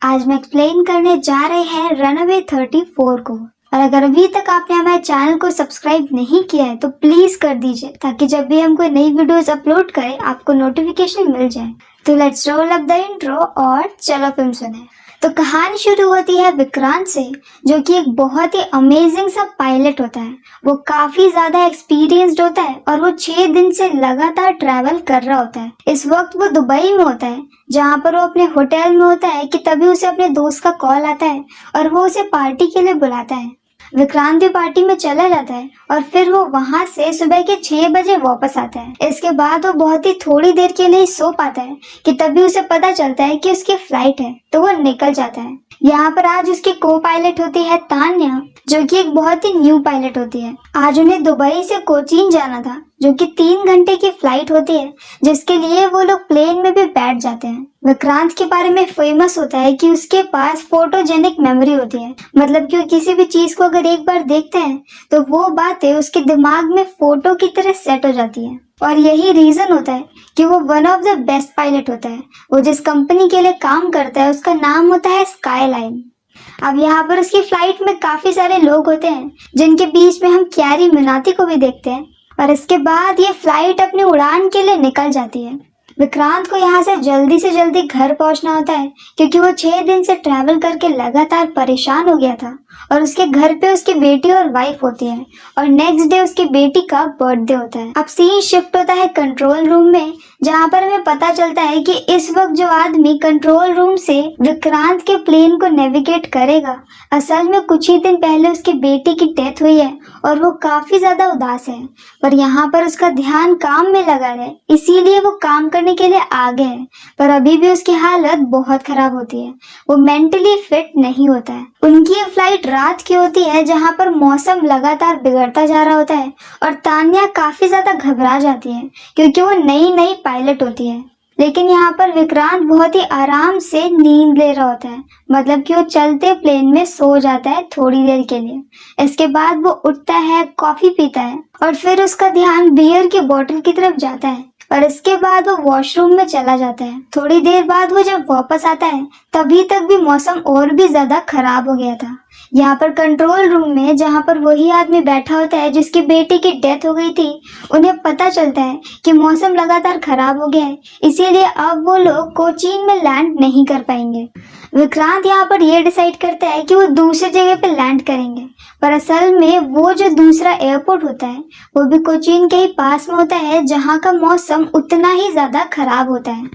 आज मैं एक्सप्लेन करने जा रहे हैं रनअवे 34 को। और अगर अभी तक आपने हमारे चैनल को सब्सक्राइब नहीं किया है तो प्लीज कर दीजिए, ताकि जब भी हम कोई नई वीडियोस अपलोड करें आपको नोटिफिकेशन मिल जाए। तो let's roll up the intro और चलो फिल्म सुने। तो कहानी शुरू होती है विक्रांत से, जो कि एक बहुत ही अमेजिंग सा पायलट होता है। वो काफी ज्यादा एक्सपीरियंस्ड होता है और वो 6 दिन से लगातार ट्रैवल कर रहा होता है। इस वक्त वो दुबई में होता है, जहाँ पर वो अपने होटल में होता है कि तभी उसे अपने दोस्त का कॉल आता है और वो उसे पार्टी के लिए बुलाता है। विक्रांत भी पार्टी में चला जाता है और फिर वो वहां से सुबह के 6 बजे वापस आता है। इसके बाद वो बहुत ही थोड़ी देर के लिए सो पाता है कि तभी उसे पता चलता है कि उसकी फ्लाइट है, तो वो निकल जाता है। यहाँ पर आज उसकी को पायलट होती है तान्या, जो कि एक बहुत ही न्यू पायलट होती है। आज उन्हें दुबई से कोचीन जाना था, जो कि 3 घंटे की फ्लाइट होती है, जिसके लिए वो लोग प्लेन में भी बैठ जाते हैं। विक्रांत के बारे में फेमस होता है कि उसके पास फोटोजेनिक मेमोरी होती है, मतलब कि वो किसी भी चीज को अगर एक बार देखते हैं तो वो बातें उसके दिमाग में फोटो की तरह सेट हो जाती है। और यही रीजन होता है कि वो one of the best pilot होता है। वो जिस कंपनी के लिए काम करता है उसका नाम होता है स्काईलाइन। अब यहाँ पर उसकी फ्लाइट में काफी सारे लोग होते हैं, जिनके बीच में हम क्यारी मिनाती को भी देखते हैं। और इसके बाद ये फ्लाइट अपनी उड़ान के लिए निकल जाती है। विक्रांत को यहाँ से जल्दी घर पहुंचना होता है, क्योंकि वो 6 दिन से ट्रैवल करके लगातार परेशान हो गया था। और उसके घर पे उसकी बेटी और वाइफ होती है, और नेक्स्ट डे उसकी बेटी का बर्थडे होता है। अब सीन शिफ्ट होता है कंट्रोल रूम में, जहाँ पर हमें पता चलता है कि इस वक्त जो आदमी कंट्रोल रूम से विक्रांत के प्लेन को नेविगेट करेगा, असल में कुछ ही दिन पहले उसकी बेटी की डेथ हुई है और वो काफी ज्यादा उदास है। पर यहाँ पर उसका ध्यान काम में लगा है, इसीलिए वो काम करने के लिए आगे है। पर अभी भी उसकी हालत बहुत खराब होती है, वो मेंटली फिट नहीं होता है। उनकी ये फ्लाइट रात की होती है, जहाँ पर मौसम लगातार बिगड़ता जा रहा होता है और तान्या काफी ज्यादा घबरा जाती है, क्योंकि वो नई पायलट होती है। लेकिन यहाँ पर विक्रांत बहुत ही आराम से नींद ले रहा होता है, मतलब कि वो चलते प्लेन में सो जाता है थोड़ी देर के लिए। इसके बाद वो उठता है, कॉफी पीता है और फिर उसका ध्यान बियर की बोतल की तरफ जाता है। और इसके बाद वो वॉशरूम में चला जाता है। थोड़ी देर बाद वो जब वापस आता है तभी तक भी मौसम और भी ज्यादा खराब हो गया था। यहाँ पर कंट्रोल रूम में, जहाँ पर वही आदमी बैठा होता है जिसकी बेटी की डेथ हो गई थी, उन्हें पता चलता है कि मौसम लगातार खराब हो गया है, इसीलिए अब वो लोग कोचीन में लैंड नहीं कर पाएंगे। विक्रांत यहाँ पर ये डिसाइड करता है कि वो दूसरी जगह पे लैंड करेंगे, पर असल में वो जो दूसरा एयरपोर्ट होता है वो भी कोचीन के ही पास में होता है, जहाँ का मौसम उतना ही ज्यादा खराब होता है।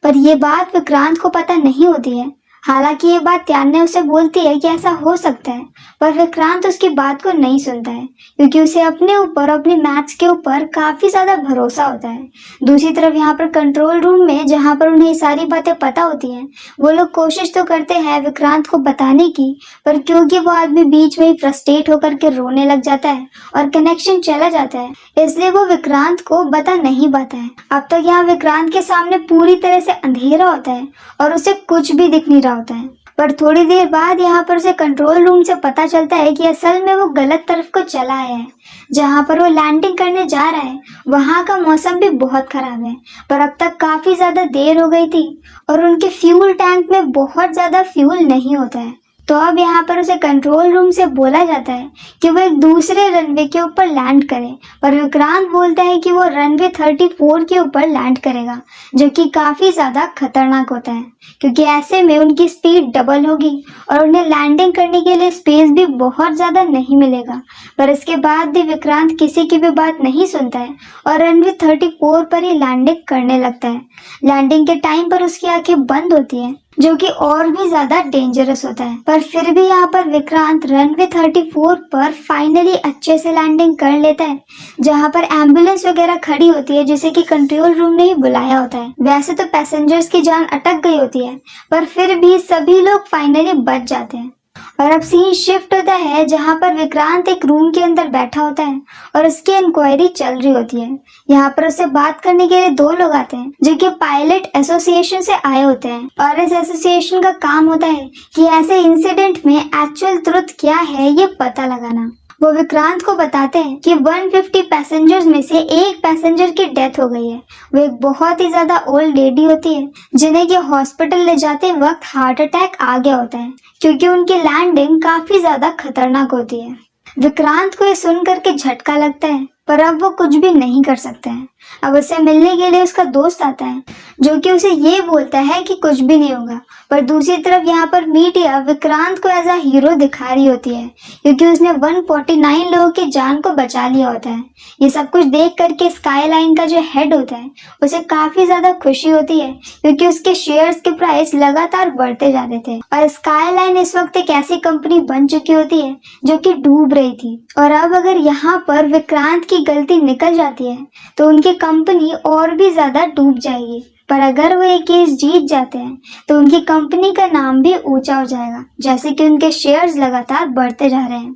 पर ये बात विक्रांत को पता नहीं होती है। हालांकि ये बात तान्या उसे बोलती है कि ऐसा हो सकता है, पर विक्रांत उसकी बात को नहीं सुनता है, क्योंकि उसे अपने ऊपर, अपने मैथ्स के ऊपर काफी ज्यादा भरोसा होता है। दूसरी तरफ यहाँ पर कंट्रोल रूम में, जहाँ पर उन्हें सारी बातें पता होती हैं, वो लोग कोशिश तो करते हैं विक्रांत को बताने की, पर क्योंकि वो आदमी बीच में ही फ्रस्ट्रेट होकर के रोने लग जाता है और कनेक्शन चला जाता है, इसलिए वो विक्रांत को बता नहीं पाता है। अब तक यहाँ विक्रांत के सामने पूरी तरह से अंधेरा होता है और उसे कुछ भी दिख नहीं रहा होता है। पर थोड़ी देर बाद यहाँ पर उसे कंट्रोल रूम से पता चलता है कि असल में वो गलत तरफ को चला आया है। जहाँ पर वो लैंडिंग करने जा रहा है वहाँ का मौसम भी बहुत खराब है, पर अब तक काफी ज्यादा देर हो गई थी और उनके फ्यूल टैंक में बहुत ज्यादा फ्यूल नहीं होता है। तो अब यहाँ पर उसे कंट्रोल रूम से बोला जाता है कि वो एक दूसरे रनवे के ऊपर लैंड करे, पर विक्रांत बोलता है कि वो रनवे 34 के ऊपर लैंड करेगा, जो कि काफी ज्यादा खतरनाक होता है, क्योंकि ऐसे में उनकी स्पीड डबल होगी और उन्हें लैंडिंग करने के लिए स्पेस भी बहुत ज्यादा नहीं मिलेगा। पर इसके बाद भी विक्रांत किसी की भी बात नहीं सुनता है और रनवे 34 पर ही लैंडिंग करने लगता है। लैंडिंग के टाइम पर उसकी आंखें बंद होती हैं, जो कि और भी ज्यादा डेंजरस होता है। पर फिर भी यहाँ पर विक्रांत रनवे 34 पर फाइनली अच्छे से लैंडिंग कर लेता है, जहाँ पर एम्बुलेंस वगैरह खड़ी होती है, जिसे कि कंट्रोल रूम ने ही बुलाया होता है। वैसे तो पैसेंजर्स की जान अटक गई होती है, पर फिर भी सभी लोग फाइनली बच जाते हैं। और अब सीन शिफ्ट होता है, जहाँ पर विक्रांत एक रूम के अंदर बैठा होता है और उसकी इंक्वायरी चल रही होती है। यहाँ पर उससे बात करने के लिए 2 लोग आते हैं, जो कि पायलट एसोसिएशन से आए होते हैं। और इस एसोसिएशन का काम होता है कि ऐसे इंसिडेंट में एक्चुअल ट्रुथ क्या है ये पता लगाना। वो विक्रांत को बताते हैं कि 150 पैसेंजर्स में से एक पैसेंजर की डेथ हो गई है। वो एक बहुत ही ज्यादा ओल्ड लेडी होती है जिन्हें कि हॉस्पिटल ले जाते वक्त हार्ट अटैक आ गया होता है क्योंकि उनकी लैंडिंग काफी ज्यादा खतरनाक होती है। विक्रांत को ये सुन करके झटका लगता है पर अब वो कुछ भी नहीं कर सकते हैं। अब उससे मिलने के लिए उसका दोस्त आता है जो कि उसे ये बोलता है कि कुछ भी नहीं होगा। पर दूसरी तरफ यहाँ पर मीडिया विक्रांत को एज अ हीरो दिखा रही होती है क्योंकि उसने 149 लोगों की जान को बचा लिया होता है। ये सब कुछ देख करके स्काईलाइन का जो हेड होता है उसे काफी ज्यादा खुशी होती है क्योंकि उसके शेयर्स के प्राइस लगातार बढ़ते जा रहे थे और स्काईलाइन इस वक्त एक ऐसी कंपनी बन चुकी होती है जो कि डूब रही थी। और अब अगर यहाँ पर विक्रांत की गलती निकल जाती है तो उनकी कंपनी और भी ज्यादा डूब जाएगी। पर अगर वो ये केस जीत जाते हैं तो उनकी कंपनी का नाम भी ऊंचा हो जाएगा जैसे कि उनके शेयर्स लगातार बढ़ते जा रहे हैं।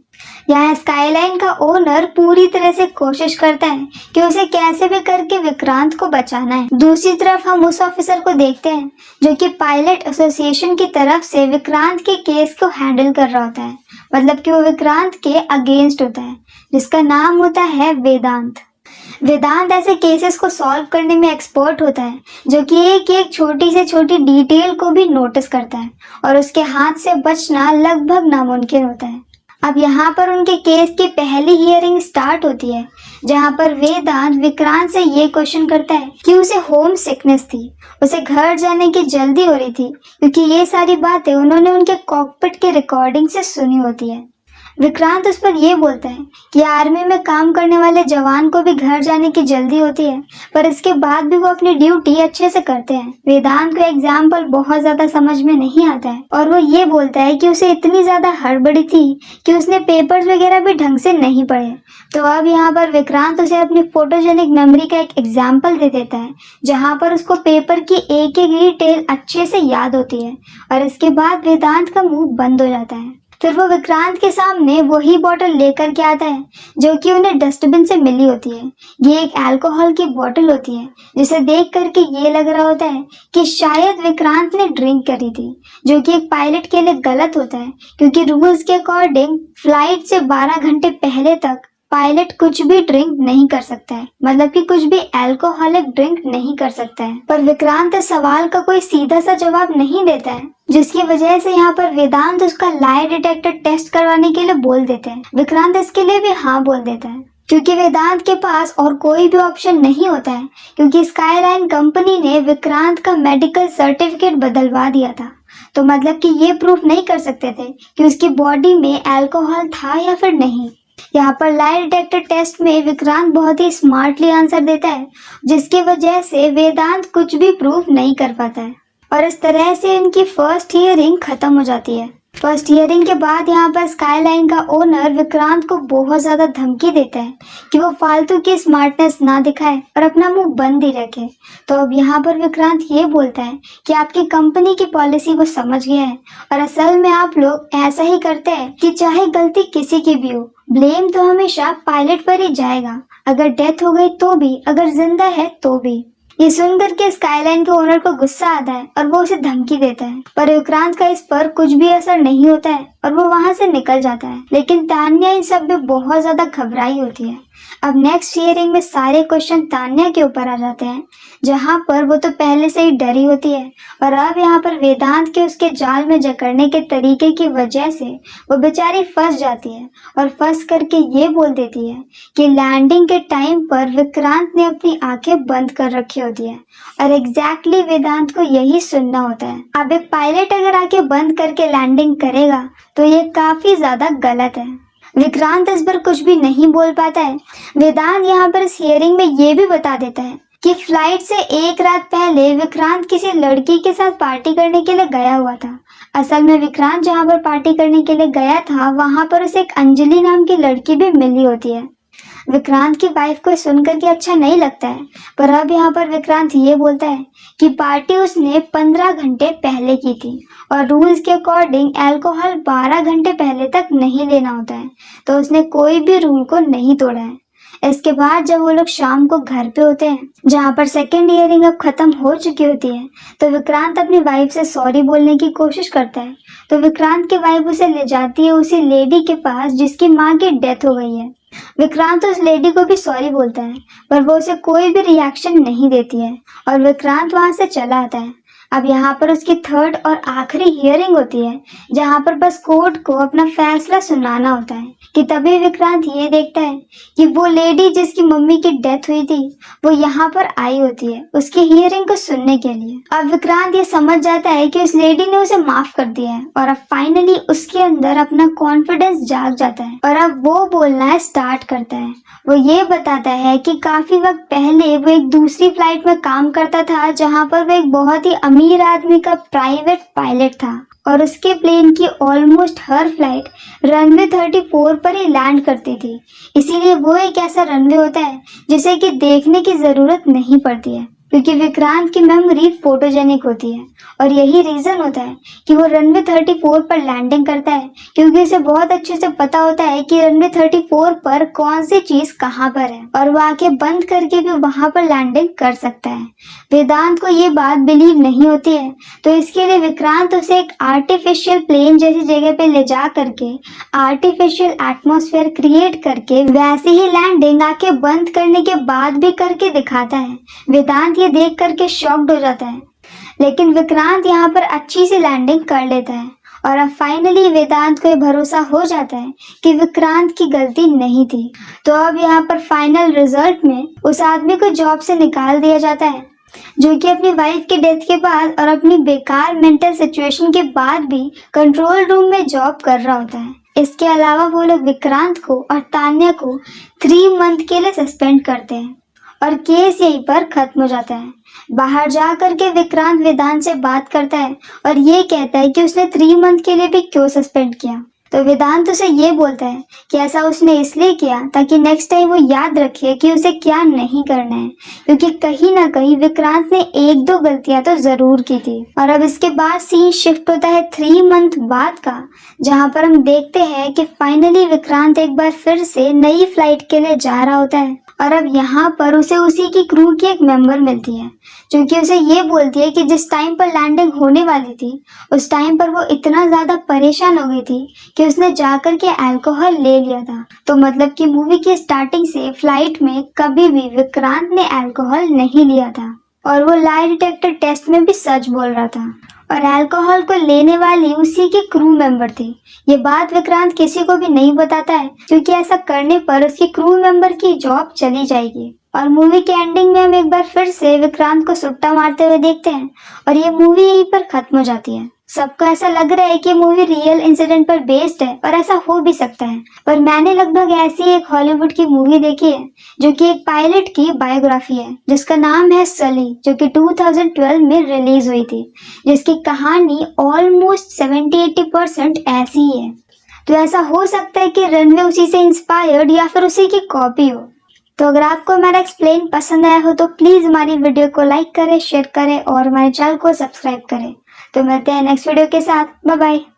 यहाँ स्काईलाइन का ओनर पूरी तरह से कोशिश करता है कि उसे कैसे भी करके विक्रांत को बचाना है। दूसरी तरफ हम उस ऑफिसर को देखते हैं जो कि पायलट एसोसिएशन की तरफ से विक्रांत के केस को हैंडल कर रहा होता है, मतलब कि वो विक्रांत के अगेंस्ट होता है, जिसका नाम होता है वेदांत। वेदांत ऐसे केसेस को सॉल्व करने में एक्सपर्ट होता है जो कि एक एक छोटी से छोटी डिटेल को भी नोटिस करता है और उसके हाथ से बचना लगभग नामुमकिन होता है। अब यहाँ पर उनके केस की पहली हियरिंग स्टार्ट होती है जहाँ पर वेदांत विक्रांत से ये क्वेश्चन करता है कि उसे होम सिकनेस थी, उसे घर जाने की जल्दी हो रही थी क्योंकि ये सारी बातें उन्होंने उनके कॉकपिट की रिकॉर्डिंग से सुनी होती है। विक्रांत उस पर यह बोलता है कि आर्मी में काम करने वाले जवान को भी घर जाने की जल्दी होती है पर इसके बाद भी वो अपनी ड्यूटी अच्छे से करते हैं। वेदांत को एग्जाम्पल बहुत ज्यादा समझ में नहीं आता है और वो ये बोलता है कि उसे इतनी ज्यादा हड़बड़ी थी कि उसने पेपर्स वगैरह भी ढंग से नहीं पढ़े। तो अब यहाँ पर विक्रांत उसे अपनी फोटोजेनिक मेमोरी का एक एग्जाम्पल दे देता है जहाँ पर उसको पेपर की एक एक डिटेल अच्छे से याद होती है और इसके बाद वेदांत का मुंह बंद हो जाता है। फिर वो विक्रांत के सामने वही बोतल लेकर के आता है जो कि उन्हें डस्टबिन से मिली होती है। ये एक अल्कोहल की बोतल होती है जिसे देख करके ये लग रहा होता है कि शायद विक्रांत ने ड्रिंक करी थी, जो कि एक पायलट के लिए गलत होता है क्योंकि रूल्स के अकॉर्डिंग फ्लाइट से 12 घंटे पहले तक पायलट कुछ भी ड्रिंक नहीं कर सकता है, मतलब कि कुछ भी अल्कोहलिक ड्रिंक नहीं कर सकता है। पर विक्रांत इस सवाल का कोई सीधा सा जवाब नहीं देता है जिसकी वजह से यहाँ पर वेदांत उसका लाई डिटेक्टर टेस्ट करवाने के लिए बोल देते हैं। विक्रांत इसके लिए भी हाँ बोल देता है क्योंकि वेदांत के पास और कोई भी ऑप्शन नहीं होता है क्योंकि स्काईलाइन कंपनी ने विक्रांत का मेडिकल सर्टिफिकेट बदलवा दिया था। तो मतलब कि ये प्रूफ नहीं कर सकते थे कि उसकी बॉडी में अल्कोहल था या फिर नहीं। यहाँ पर लाई डिटेक्टर टेस्ट में विक्रांत बहुत ही स्मार्टली आंसर देता है जिसकी वजह से वेदांत कुछ भी प्रूफ नहीं कर पाता है और इस तरह से इनकी फर्स्ट हियरिंग खत्म हो जाती है। फर्स्ट हियरिंग के बाद यहाँ पर स्काईलाइन का ओनर विक्रांत को बहुत ज्यादा धमकी देता है कि वो फालतू की स्मार्टनेस ना दिखाए और अपना मुंह बंद ही रखे। तो अब यहाँ पर विक्रांत ये बोलता है कि आपकी कंपनी की पॉलिसी वो समझ गया है और असल में आप लोग ऐसा ही करते हैं कि चाहे गलती किसी की भी हो, ब्लेम तो हमेशा पायलट पर ही जाएगा, अगर डेथ हो गई तो भी, अगर जिंदा है तो भी। ये सुनकर के स्काईलाइन के ओनर को गुस्सा आता है और वो उसे धमकी देता है पर विक्रांत का इस पर कुछ भी असर नहीं होता है और वो वहां से निकल जाता है। लेकिन तान्या इन सब में बहुत ज्यादा घबराई होती है। अब नेक्स्ट हियरिंग में सारे क्वेश्चन तान्या के ऊपर आ जाते हैं जहां पर वो तो पहले से ही डरी होती है और अब यहाँ पर वेदांत के उसके जाल में जकड़ने के तरीके की वजह से वो बेचारी फंस जाती है और फंस करके ये बोल देती है कि लैंडिंग के टाइम पर विक्रांत ने अपनी आंखें बंद कर रखी होती है और एग्जैक्टली वेदांत को यही सुनना होता है। अब एक पायलट अगर आंखें बंद करके लैंडिंग करेगा तो ये काफी ज्यादा गलत है। विक्रांत इस पर कुछ भी नहीं बोल पाता है। वेदांत यहाँ पर इस हियरिंग में ये भी बता देता है कि फ्लाइट से एक रात पहले विक्रांत किसी लड़की के साथ पार्टी करने के लिए गया हुआ था। असल में विक्रांत जहाँ पर पार्टी करने के लिए गया था वहां पर उसे एक अंजलि नाम की लड़की भी मिली होती है। विक्रांत की वाइफ को सुनकर के अच्छा नहीं लगता है पर अब यहाँ पर विक्रांत ये बोलता है कि पार्टी उसने 15 घंटे पहले की थी और रूल्स के अकॉर्डिंग अल्कोहल 12 घंटे पहले तक नहीं लेना होता है, तो उसने कोई भी रूल को नहीं तोड़ा है। इसके बाद जब वो लोग शाम को घर पे होते हैं, जहाँ पर सेकेंड इयरिंग अब खत्म हो चुकी होती है, तो विक्रांत अपनी वाइफ से सॉरी बोलने की कोशिश करता है। तो विक्रांत की वाइफ उसे ले जाती है उसी लेडी के पास जिसकी माँ की डेथ हो गई है। विक्रांत उस लेडी को भी सॉरी बोलता है, पर वो उसे कोई भी रिएक्शन नहीं देती है और विक्रांत वहां से चला आता है। अब यहाँ पर उसकी थर्ड और आखिरी हियरिंग होती है, जहाँ पर बस कोर्ट को अपना फैसला सुनाना होता है कि तभी विक्रांत ये देखता है कि वो लेडी जिसकी मम्मी की डेथ हुई थी वो यहाँ पर आई होती है उसकी हियरिंग को सुनने के लिए। अब विक्रांत ये समझ जाता है कि उस लेडी ने उसे माफ कर दिया है और अब फाइनली उसके अंदर अपना कॉन्फिडेंस जाग जाता है और अब वो बोलना स्टार्ट करता है। वो ये बताता है कि काफी वक्त पहले वो एक दूसरी फ्लाइट में काम करता था, जहाँ पर वो एक बहुत ही अमीर आदमी का प्राइवेट पायलट था और उसके प्लेन की ऑलमोस्ट हर फ्लाइट रनवे 34 पर ही लैंड करती थी। इसीलिए वो एक ऐसा रनवे होता है जिसे कि देखने की जरूरत नहीं पड़ती है, क्योंकि विक्रांत की मेमोरी फोटोजेनिक होती है और यही रीजन होता है कि वो रनवे 34 पर लैंडिंग करता है, क्योंकि उसे बहुत अच्छे से पता होता है कि रनवे 34 पर कौन सी चीज कहाँ पर है और वो आंखें बंद करके भी वहां पर लैंडिंग कर सकता है। वेदांत को ये बात बिलीव नहीं होती है, तो इसके लिए विक्रांत उसे एक आर्टिफिशियल प्लेन जैसी जगह पे ले जा करके आर्टिफिशियल एटमॉस्फेयर क्रिएट करके वैसे ही लैंडिंग आंखें बंद करने के बाद भी करके दिखाता है। वेदांत ये देख करके शॉक्ड हो जाता है, लेकिन विक्रांत यहाँ पर अच्छी सी लैंडिंग कर लेता है और अब फाइनली वेदांत को ये भरोसा हो जाता है कि विक्रांत की गलती नहीं थी। तो अब यहाँ पर फाइनल रिजल्ट में उस आदमी को जॉब से निकाल दिया जाता है, जो कि अपनी वाइफ की डेथ के बाद और अपनी बेकार मेंटल सिचुएशन के बाद भी कंट्रोल रूम में जॉब कर रहा होता है। इसके अलावा वो लोग विक्रांत को और तान्या को 3 मंथ के लिए सस्पेंड करते हैं और केस यहीं पर खत्म हो जाता है। बाहर जा करके विक्रांत वेदांत से बात करता है और ये कहता है कि उसने 3 मंथ के लिए भी क्यों सस्पेंड किया। तो वेदांत उसे ये बोलता है कि ऐसा उसने इसलिए किया ताकि नेक्स्ट टाइम वो याद रखे कि उसे क्या नहीं करना है, क्योंकि कहीं ना कहीं विक्रांत ने 1-2 गलतियां तो जरूर की थी। और अब इसके बाद सीन शिफ्ट होता है 3 मंथ बाद का, जहाँ पर हम देखते हैं कि फाइनली विक्रांत एक बार फिर से नई फ्लाइट के लिए जा रहा होता है और अब यहाँ पर उसे उसी की क्रू की एक मेंबर मिलती है, जो कि उसे ये बोलती है कि जिस टाइम पर लैंडिंग होने वाली थी उस टाइम पर वो इतना ज्यादा परेशान हो गई थी कि उसने जाकर के अल्कोहल ले लिया था। तो मतलब कि मूवी की स्टार्टिंग से फ्लाइट में कभी भी विक्रांत ने अल्कोहल नहीं लिया था और वो लाई डिटेक्टर टेस्ट में भी सच बोल रहा था और अल्कोहल को लेने वाली उसी की क्रू मेंबर थी। ये बात विक्रांत किसी को भी नहीं बताता है, क्योंकि ऐसा करने पर उसकी क्रू मेंबर की जॉब चली जाएगी। और मूवी के एंडिंग में हम एक बार फिर से विक्रांत को सुट्टा मारते हुए देखते हैं और ये मूवी यहीं पर खत्म हो जाती है। सबको ऐसा लग रहा है कि मूवी रियल इंसिडेंट पर बेस्ड है और ऐसा हो भी सकता है, पर मैंने लगभग ऐसी एक हॉलीवुड की मूवी देखी है जो कि एक पायलट की बायोग्राफी है, जिसका नाम है सली, जो कि 2012 में रिलीज हुई थी, जिसकी कहानी ऑलमोस्ट 70-80% ऐसी ही है। तो ऐसा हो सकता है कि रनवे उसी से इंस्पायर्ड या फिर उसी की कॉपी हो। तो अगर आपको हमारा एक्सप्लेन पसंद आया हो तो प्लीज हमारी वीडियो को लाइक करें, शेयर करें और हमारे चैनल को सब्सक्राइब करें। तो मिलते हैं नेक्स्ट वीडियो के साथ। Bye bye.